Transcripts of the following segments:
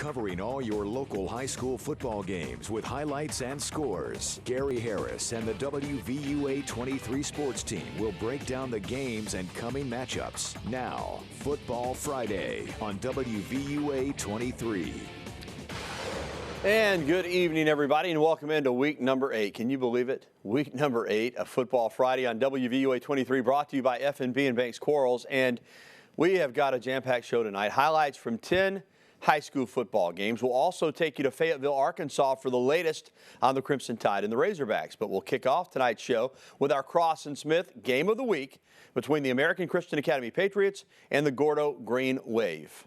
covering all your local high school football games with highlights and scores. Gary Harris and the WVUA 23 sports team will break down the games and coming matchups. Now, Football Friday on WVUA 23. And good evening, everybody, and welcome into week number 8. Can you believe it? Week number 8 of Football Friday on WVUA 23, brought to you by F&B and Banks Corals. And we have got a jam-packed show tonight. Highlights from 10 high school football games. We'll also take you to Fayetteville, Arkansas for the latest on the Crimson Tide and the Razorbacks. But we'll kick off tonight's show with our Cross and Smith Game of the Week between the American Christian Academy Patriots and the Gordo Green Wave.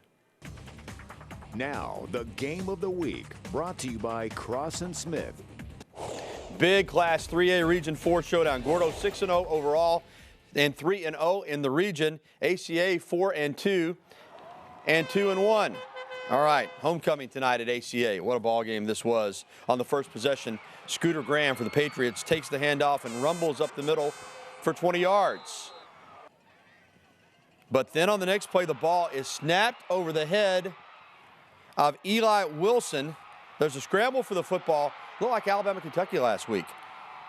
Now, the Game of the Week, brought to you by Cross and Smith. Big Class 3A Region 4 showdown. Gordo 6-0 overall and 3-0 in the region. ACA 4-2 and 2-1. All right, homecoming tonight at ACA. What a ball game this was. On the first possession, Scooter Graham for the Patriots takes the handoff and rumbles up the middle for 20 yards. But then on the next play, the ball is snapped over the head of Eli Wilson. There's a scramble for the football. Looked like Alabama-Kentucky last week.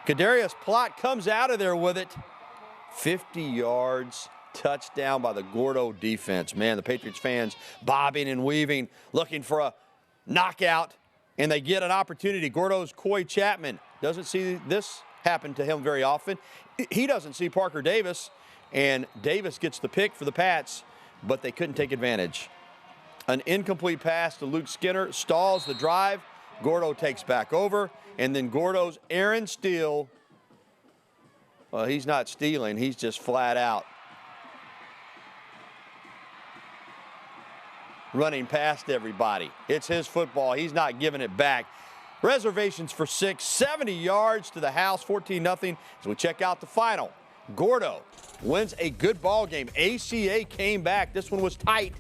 Kadarius Plott comes out of there with it. 50 yards, touchdown by the Gordo defense. Man, the Patriots fans bobbing and weaving, looking for a knockout, and they get an opportunity. Gordo's Coy Chapman doesn't see this happen to him very often. He doesn't see Parker Davis, and Davis gets the pick for the Pats, but they couldn't take advantage. An incomplete pass to Luke Skinner stalls the drive. Gordo takes back over, and then Gordo's Aaron Steele. Well, he's not stealing, he's just flat out running past everybody. It's his football, he's not giving it back. Reservations for 6, 70 yards to the house, 14-0 as we check out the final. Gordo wins a good ball game. ACA came back, this one was tight,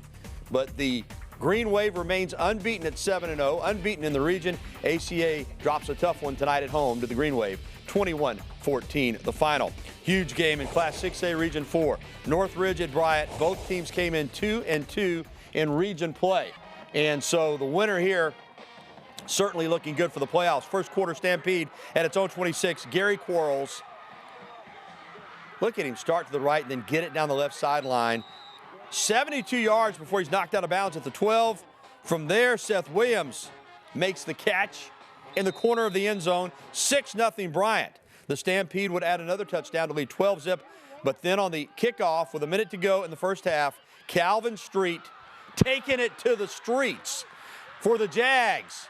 but the Green Wave remains unbeaten at 7-0, unbeaten in the region. ACA drops a tough one tonight at home to the Green Wave, 21-14 the final. Huge game in Class 6A Region 4. Northridge at Bryant, both teams came in 2-2 in region play. And so the winner here certainly looking good for the playoffs. First quarter stampede at its own 26, Gary Quarles. Look at him start to the right and then get it down the left sideline. 72 yards before he's knocked out of bounds at the 12. From there, Seth Williams makes the catch in the corner of the end zone. 6-0 Bryant. The Stampede would add another touchdown to lead 12-zip. But then on the kickoff with a minute to go in the first half, Calvin Street taking it to the streets for the Jags.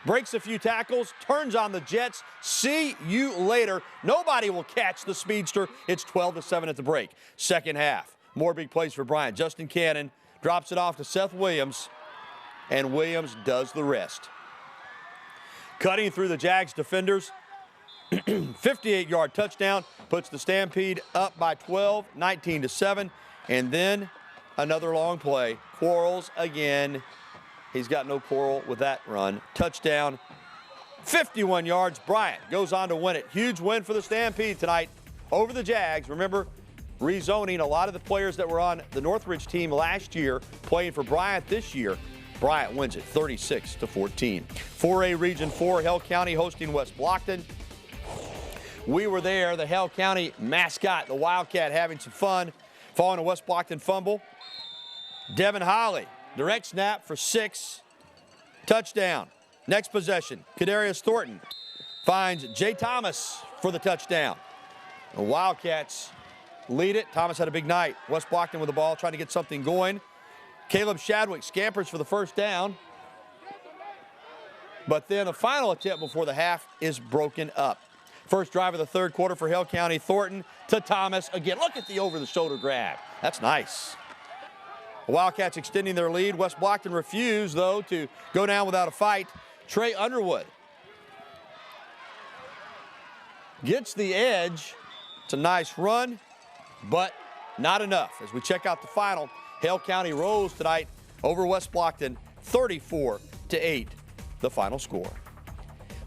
Breaks a few tackles, turns on the Jets. See you later. Nobody will catch the speedster. It's 12-7 at the break. Second half. More big plays for Bryant. Justin Cannon drops it off to Seth Williams, and Williams does the rest. Cutting through the Jags defenders, 58-yard touchdown, puts the Stampede up by 12, 19-7, and then another long play. Quarles again. He's got no quarrel with that run. Touchdown, 51 yards. Bryant goes on to win it. Huge win for the Stampede tonight over the Jags. Remember, rezoning a lot of the players that were on the Northridge team last year playing for Bryant this year. Bryant wins it 36-14. 4A Region 4, Hell County hosting West Blockton. We were there, the Hell County mascot, the Wildcat, having some fun, following a West Blockton fumble. Devin Holly, direct snap for 6, touchdown. Next possession, Kadarius Thornton finds Jay Thomas for the touchdown. The Wildcats lead it. Thomas had a big night. West Blockton with the ball, trying to get something going. Caleb Shadwick scampers for the first down. But then the final attempt before the half is broken up. First drive of the third quarter for Hell County. Thornton to Thomas again. Look at the over-the-shoulder grab. That's nice. The Wildcats extending their lead. West Blockton refused, though, to go down without a fight. Trey Underwood gets the edge. It's a nice run, but not enough. As we check out the final, Hale County rolls tonight over West Blockton, 34-8, the final score.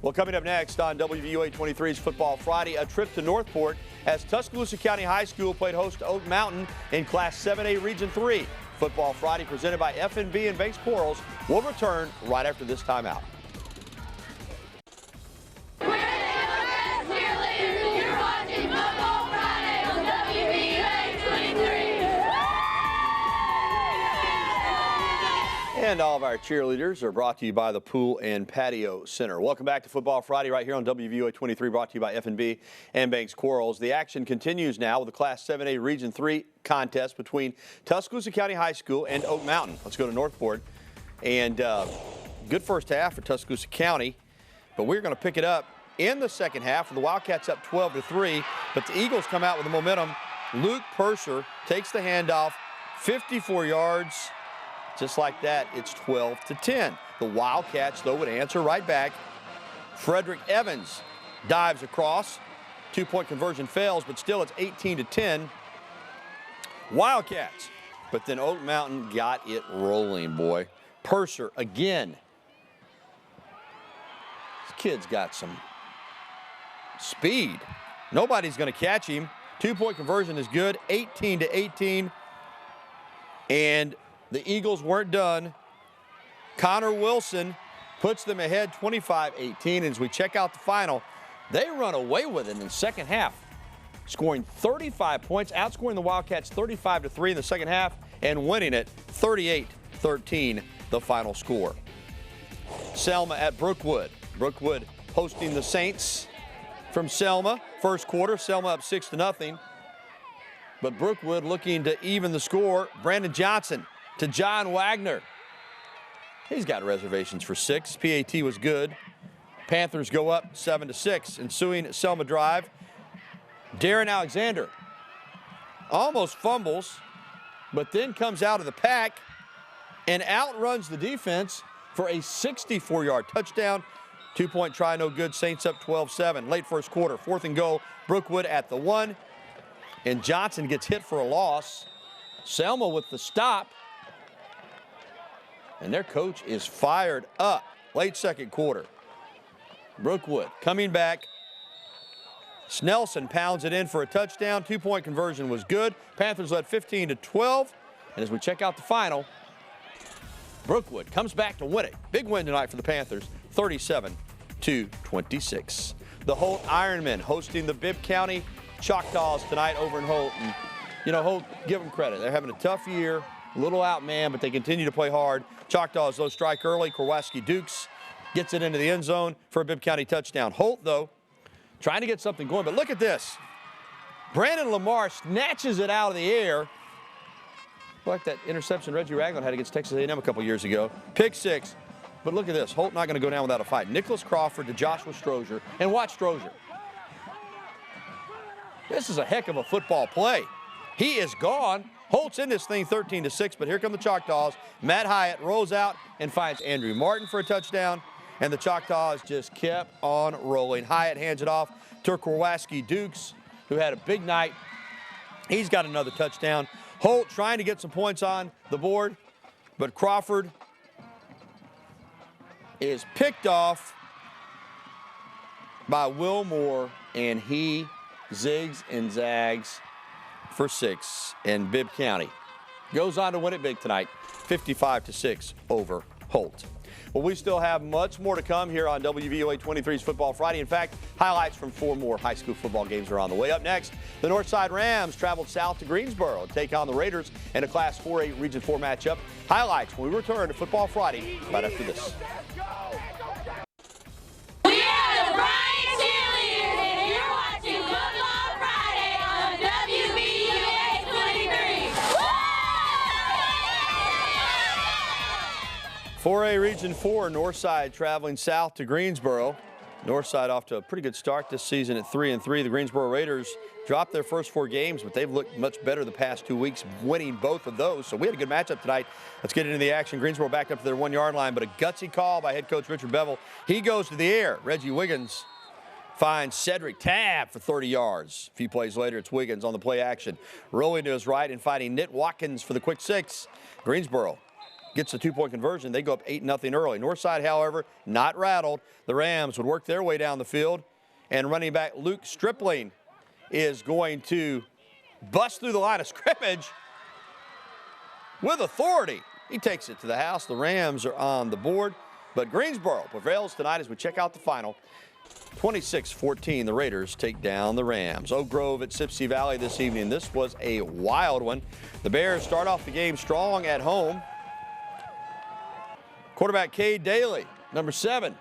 Well, coming up next on WVUA 23's Football Friday, a trip to Northport as Tuscaloosa County High School played host to Oak Mountain in Class 7A Region 3. Football Friday presented by F&B and Banks Corals will return right after this timeout. And all of our cheerleaders are brought to you by the Pool and Patio Center. Welcome back to Football Friday right here on WVUA 23, brought to you by F&B and Banks Corals. The action continues now with the Class 7A Region 3 contest between Tuscaloosa County High School and Oak Mountain. Let's go to Northport. And good first half for Tuscaloosa County, but we're going to pick it up in the second half with the Wildcats up 12-3, but the Eagles come out with the momentum. Luke Purser takes the handoff, 54 yards. Just like that, it's 12-10. The Wildcats, though, would answer right back. Frederick Evans dives across. Two-point conversion fails, but still it's 18-10. Wildcats. But then Oak Mountain got it rolling, boy. Purser again. This kid's got some speed. Nobody's going to catch him. Two-point conversion is good, 18-18. And the Eagles weren't done. Connor Wilson puts them ahead 25-18. And as we check out the final, they run away with it in the second half, scoring 35 points, outscoring the Wildcats 35-3 in the second half, and winning it 38-13, the final score. Selma at Brookwood. Brookwood hosting the Saints from Selma. First quarter, Selma up 6-0. But Brookwood looking to even the score. Brandon Johnson to John Wagner. He's got reservations for 6. PAT was good. Panthers go up 7-6. Ensuing Selma drive. Darren Alexander almost fumbles, but then comes out of the pack and outruns the defense for a 64-yard touchdown. Two-point try, no good. Saints up 12-7. Late first quarter, 4th and goal. Brookwood at the 1. And Johnson gets hit for a loss. Selma with the stop. And their coach is fired up. Late second quarter. Brookwood coming back. Snelson pounds it in for a touchdown. Two-point conversion was good. Panthers led 15-12. And as we check out the final, Brookwood comes back to win it. Big win tonight for the Panthers, 37-26. The Holt Ironmen hosting the Bibb County Choctaws tonight over in Holt. And, you know, Holt, give them credit. They're having a tough year, a little outmanned, but they continue to play hard. Choctaws, though, strike early. Korwaski Dukes gets it into the end zone for a Bibb County touchdown. Holt, though, trying to get something going. But look at this. Brandon Lamar snatches it out of the air. Like that interception Reggie Ragland had against Texas A&M a couple years ago. Pick 6. But look at this. Holt not going to go down without a fight. Nicholas Crawford to Joshua Strozier. And watch Strozier. This is a heck of a football play. He is gone. Holt's in this thing 13-6, but here come the Choctaws. Matt Hyatt rolls out and finds Andrew Martin for a touchdown, and the Choctaws just kept on rolling. Hyatt hands it off to Korwaski Dukes, who had a big night. He's got another touchdown. Holt trying to get some points on the board, but Crawford is picked off by Will Moore, and he zigs and zags for 6, and Bibb County goes on to win it big tonight, 55-6 over Holt. Well, we still have much more to come here on WVUA 23's Football Friday. In fact, highlights from 4 more high school football games are on the way. Up next, the Northside Rams traveled south to Greensboro to take on the Raiders in a Class 4A Region 4 matchup. Highlights when we return to Football Friday right after this. For a Region 4, Northside traveling south to Greensboro. Northside off to a pretty good start this season at 3-3. The Greensboro Raiders dropped their first 4 games, but they've looked much better the past 2 weeks, winning both of those. So we had a good matchup tonight. Let's get into the action. Greensboro back up to their 1-yard line, but a gutsy call by head coach Richard Bevel. He goes to the air. Reggie Wiggins finds Cedric Tabb for 30 yards. A few plays later, it's Wiggins on the play action. Rolling to his right and finding Nit Watkins for the quick 6. Greensboro gets the 2-point conversion. They go up 8-0 early. Northside, however, not rattled. The Rams would work their way down the field, and running back Luke Stripling is going to bust through the line of scrimmage with authority. He takes it to the house. The Rams are on the board, but Greensboro prevails tonight as we check out the final. 26-14, the Raiders take down the Rams. Oak Grove at Sipsey Valley this evening. This was a wild one. The Bears start off the game strong at home. Quarterback Cade Daly, number 7,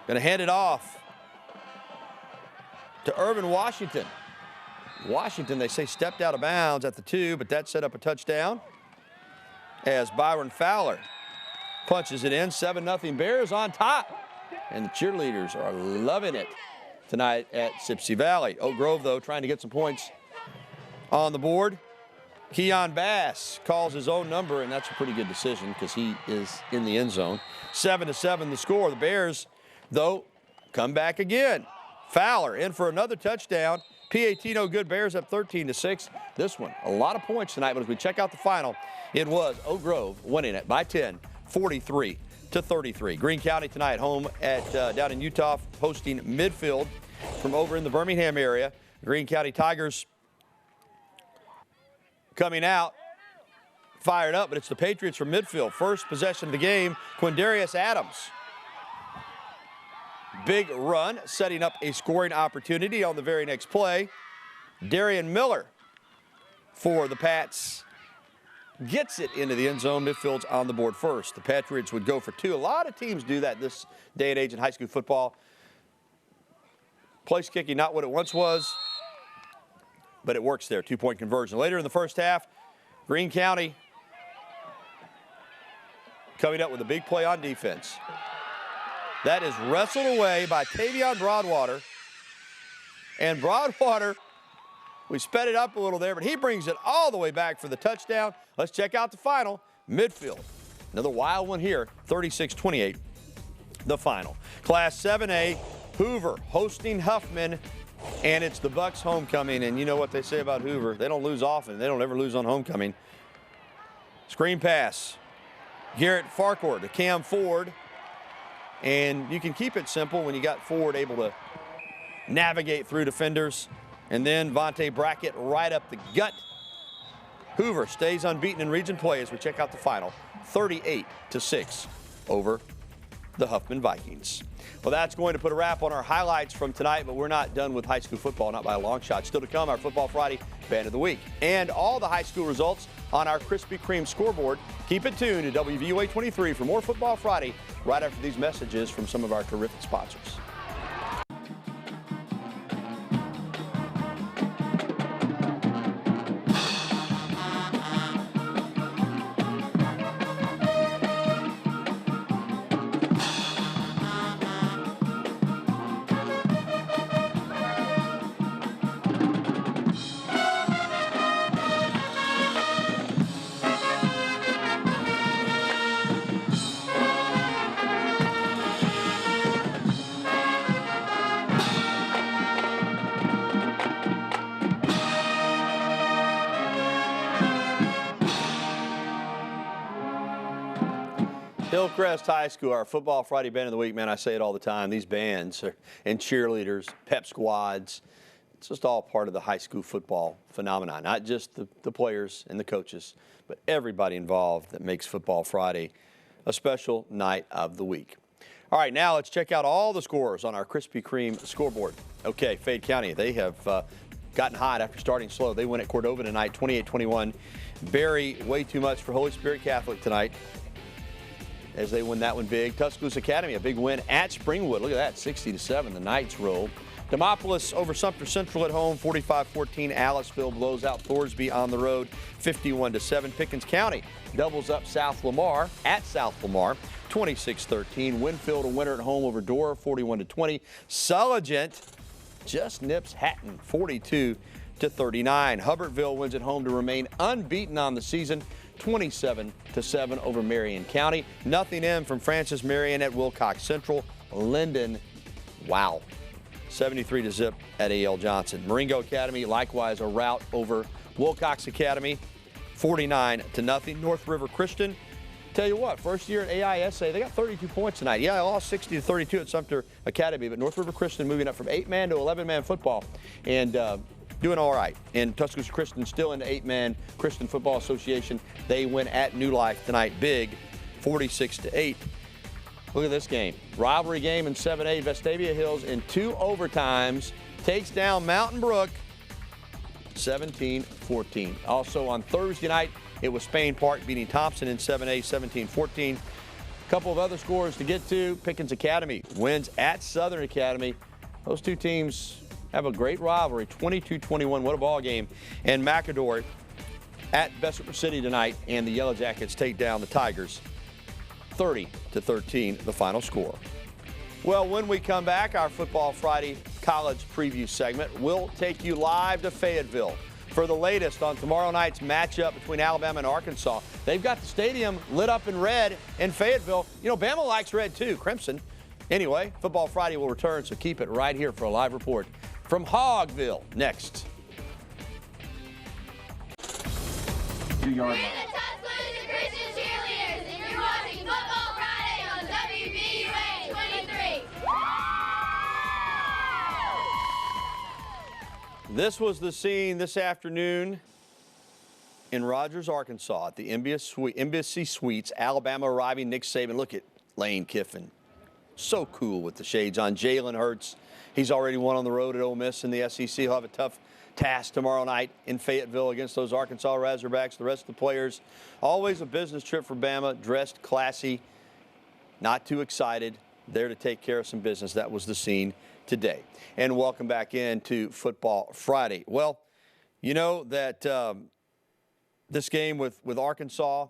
going to hand it off to Irvin Washington. Washington, they say, stepped out of bounds at the 2, but that set up a touchdown as Byron Fowler punches it in. 7-0 Bears on top. And the cheerleaders are loving it tonight at Sipsey Valley. Oak Grove, though, trying to get some points on the board. Keon Bass calls his own number, and that's a pretty good decision because he is in the end zone. 7-7 the score. The Bears, though, come back again. Fowler in for another touchdown. PAT no good. Bears up 13-6. This one, a lot of points tonight, but as we check out the final, it was Oak Grove winning it by 10, 43-33. Greene County tonight home at down in Utah, hosting Midfield from over in the Birmingham area. Greene County Tigers coming out fired up, but it's the Patriots from Midfield. First possession of the game, Quindarius Adams. Big run, setting up a scoring opportunity on the very next play. Darian Miller for the Pats gets it into the end zone. Midfield's on the board first. The Patriots would go for 2. A lot of teams do that this day and age in high school football. Place kicking, not what it once was, but it works there. 2-point conversion. Later in the first half, Greene County coming up with a big play on defense. That is wrestled away by Tavion Broadwater. And Broadwater, we sped it up a little there, but he brings it all the way back for the touchdown. Let's check out the final. Midfield. Another wild one here, 36-28, the final. Class 7A, Hoover hosting Huffman, and it's the Bucks homecoming. And you know what they say about Hoover. They don't lose often. They don't ever lose on homecoming. Screen pass. Garrett Farquhar to Cam Ford. And you can keep it simple when you got Ford able to navigate through defenders. And then Vontae Brackett right up the gut. Hoover stays unbeaten in region play as we check out the final. 38-6 over the Huffman Vikings. Well, that's going to put a wrap on our highlights from tonight, but we're not done with high school football, not by a long shot. Still to come, our Football Friday Band of the Week. And all the high school results on our Krispy Kreme scoreboard. Keep it tuned to WVUA 23 for more Football Friday right after these messages from some of our terrific sponsors. Hillcrest High School, our Football Friday Band of the Week, man, I say it all the time. These bands and cheerleaders, pep squads, it's just all part of the high school football phenomenon. Not just the players and the coaches, but everybody involved that makes Football Friday a special night of the week. All right, now let's check out all the scores on our Krispy Kreme scoreboard. Okay, Fayette County, they have gotten hot after starting slow. They win at Cordova tonight, 28-21. Berry, way too much for Holy Spirit Catholic tonight, as they win that one big. Tuscaloosa Academy, a big win at Springwood. Look at that, 60-7. The Knights roll. Demopolis over Sumter Central at home, 45-14. Aliceville blows out Thorsby on the road, 51-7. Pickens County doubles up South Lamar at South Lamar, 26-13. Winfield a winner at home over Dora, 41-20. Sulligent just nips Hatton, 42-39. Hubbardsville wins at home to remain unbeaten on the season, 27-7 over Marion County. Nothing in from Francis Marion at Wilcox Central. Linden, wow, 73-0 at A.L. Johnson. Marengo Academy, likewise a rout over Wilcox Academy, 49-0. North River Christian, tell you what, first year at AISA, they got 32 points tonight. Yeah, I lost 60-32 at Sumter Academy, but North River Christian moving up from 8-man to 11-man football. And doing all right. And Tuscaloosa Christian still in the 8-man Christian Football Association. They win at New Life tonight big, 46-8. Look at this game. Rivalry game in 7A. Vestavia Hills in 2 overtimes takes down Mountain Brook 17-14. Also on Thursday night, it was Spain Park beating Thompson in 7A 17-14. A couple of other scores to get to. Pickens Academy wins at Southern Academy. Those two teams have a great rivalry, 22-21. What a ball game. And McAdory at Bessemer City tonight, and the Yellow Jackets take down the Tigers 30-13, the final score. Well, when we come back, our Football Friday college preview segment, we'll take you live to Fayetteville for the latest on tomorrow night's matchup between Alabama and Arkansas. They've got the stadium lit up in red in Fayetteville. You know, Bama likes red too, crimson. Anyway, Football Friday will return, so keep it right here for a live report from Hogville next. 2-yard line. This was the scene this afternoon in Rogers, Arkansas at the Embassy Suites. Alabama arriving, Nick Saban. Look at Lane Kiffin. So cool with the shades on. Jalen Hurts, he's already won on the road at Ole Miss in the SEC. He'll have a tough task tomorrow night in Fayetteville against those Arkansas Razorbacks. The rest of the players, always a business trip for Bama, dressed classy, not too excited, there to take care of some business. That was the scene today. And welcome back into Football Friday. Well, you know that this game with Arkansas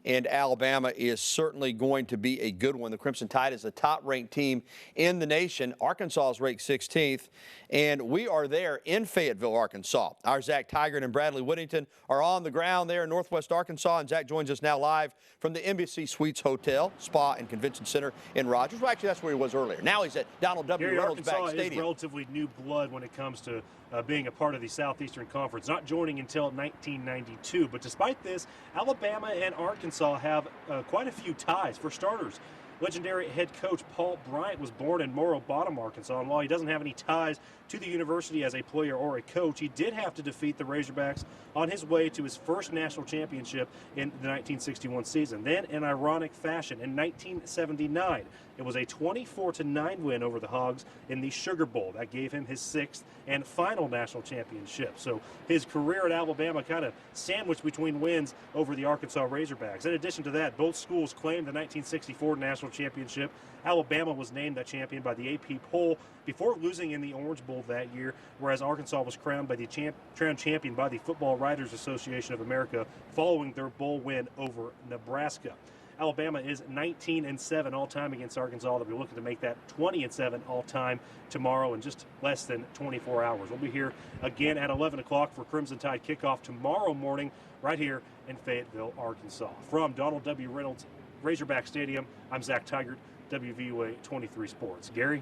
and Alabama is certainly going to be a good one. The Crimson Tide is the top-ranked team in the nation. Arkansas is ranked 16th, and we are there in Fayetteville, Arkansas. Our Zach Tigert and Bradley Whittington are on the ground there in Northwest Arkansas, and Zach joins us now live from the Embassy Suites Hotel, Spa, and Convention Center in Rogers. Well, actually, that's where he was earlier. Now he's at Donald W. Reynolds Bank Stadium. Arkansas is relatively new blood when it comes to being a part of the Southeastern Conference, not joining until 1992. But despite this, Alabama and Arkansas have quite a few ties. For starters, legendary head coach Paul Bryant was born in Morrow Bottom, Arkansas, and while he doesn't have any ties to the university as a player or a coach, he did have to defeat the Razorbacks on his way to his first national championship in the 1961 season. Then, in ironic fashion, in 1979, it was a 24-9 win over the Hogs in the Sugar Bowl. That gave him his 6th and final national championship. So his career at Alabama kind of sandwiched between wins over the Arkansas Razorbacks. In addition to that, both schools claimed the 1964 national championship. Alabama was named that champion by the AP poll before losing in the Orange Bowl that year, whereas Arkansas was crowned by the champion by the Football Writers Association of America following their bowl win over Nebraska. Alabama is 19-7 all-time against Arkansas. They'll be looking to make that 20-7 all-time tomorrow in just less than 24 hours. We'll be here again at 11 o'clock for Crimson Tide kickoff tomorrow morning right here in Fayetteville, Arkansas. From Donald W. Reynolds Razorback Stadium, I'm Zach Tigert, WVUA 23 Sports. Gary?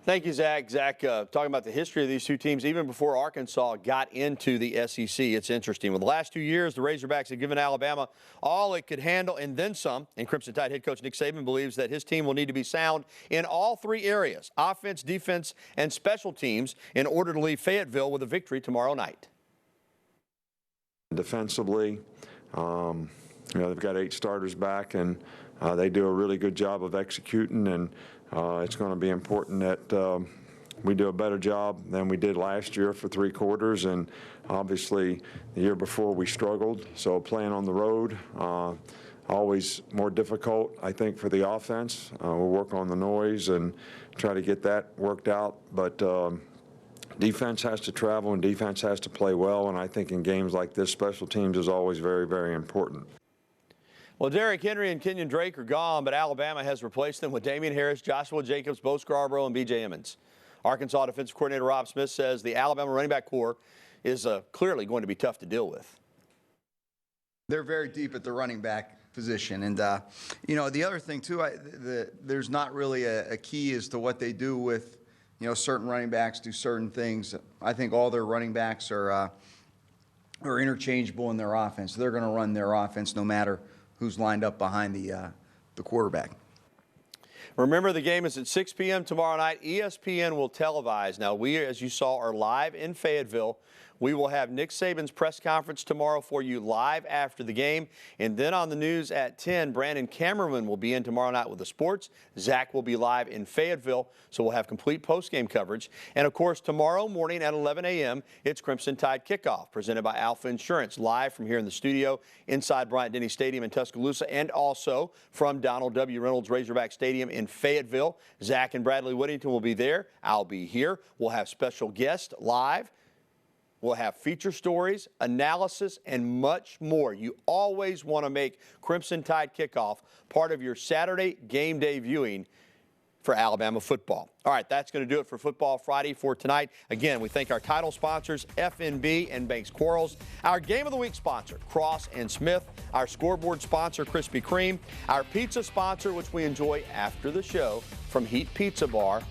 Thank you, Zach. Zach, talking about the history of these two teams, even before Arkansas got into the SEC, it's interesting. With the last 2 years, the Razorbacks have given Alabama all it could handle and then some. And Crimson Tide head coach Nick Saban believes that his team will need to be sound in all 3 areas, offense, defense, and special teams, in order to leave Fayetteville with a victory tomorrow night. Defensively, they've got 8 starters back, and they do a really good job of executing, and it's going to be important that we do a better job than we did last year for 3 quarters, and obviously the year before we struggled. So playing on the road, always more difficult, I think, for the offense. We'll work on the noise and try to get that worked out, but defense has to travel and defense has to play well, and I think in games like this, special teams is always very, very important. Well, Derrick Henry and Kenyon Drake are gone, but Alabama has replaced them with Damian Harris, Joshua Jacobs, Bo Scarborough, and B.J. Emmons. Arkansas defensive coordinator Rob Smith says the Alabama running back core is clearly going to be tough to deal with. They're very deep at the running back position. And, the other thing, too, there's not really a key as to what they do with, certain running backs do certain things. I think all their running backs are interchangeable in their offense. They're going to run their offense no matter who's lined up behind the quarterback. Remember, the game is at 6 p.m. tomorrow night. ESPN will televise. Now, we, as you saw, are live in Fayetteville. We will have Nick Saban's press conference tomorrow for you live after the game. And then on the news at 10, Brandon Cameron will be in tomorrow night with the sports. Zach will be live in Fayetteville, so we'll have complete post-game coverage. And, of course, tomorrow morning at 11 a.m., it's Crimson Tide Kickoff, presented by Alpha Insurance, live from here in the studio inside Bryant-Denny Stadium in Tuscaloosa, and also from Donald W. Reynolds Razorback Stadium in Fayetteville. Zach and Bradley Whittington will be there. I'll be here. We'll have special guests live. We'll have feature stories, analysis, and much more. You always want to make Crimson Tide Kickoff part of your Saturday game day viewing for Alabama football. All right, that's going to do it for Football Friday for tonight. Again, we thank our title sponsors, FNB and Banks Quarles, our Game of the Week sponsor, Cross and Smith, our Scoreboard sponsor, Krispy Kreme, our pizza sponsor, which we enjoy after the show from Heat Pizza Bar.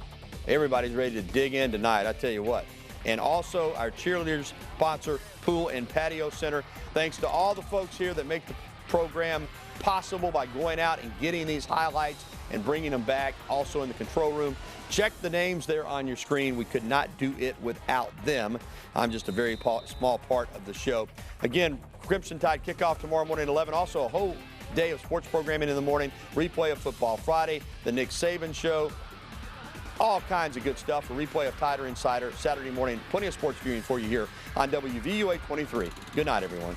Everybody's ready to dig in tonight, I tell you what. And also our cheerleaders sponsor, Pool and Patio Center. Thanks to all the folks here that make the program possible by going out and getting these highlights and bringing them back. Also in the control room. Check the names there on your screen. We could not do it without them. I'm just a very small part of the show. Again, Crimson Tide Kickoff tomorrow morning at 11. Also a whole day of sports programming in the morning. Replay of Football Friday, the Nick Saban Show. All kinds of good stuff. A replay of Tider Insider Saturday morning. Plenty of sports viewing for you here on WVUA 23. Good night, everyone.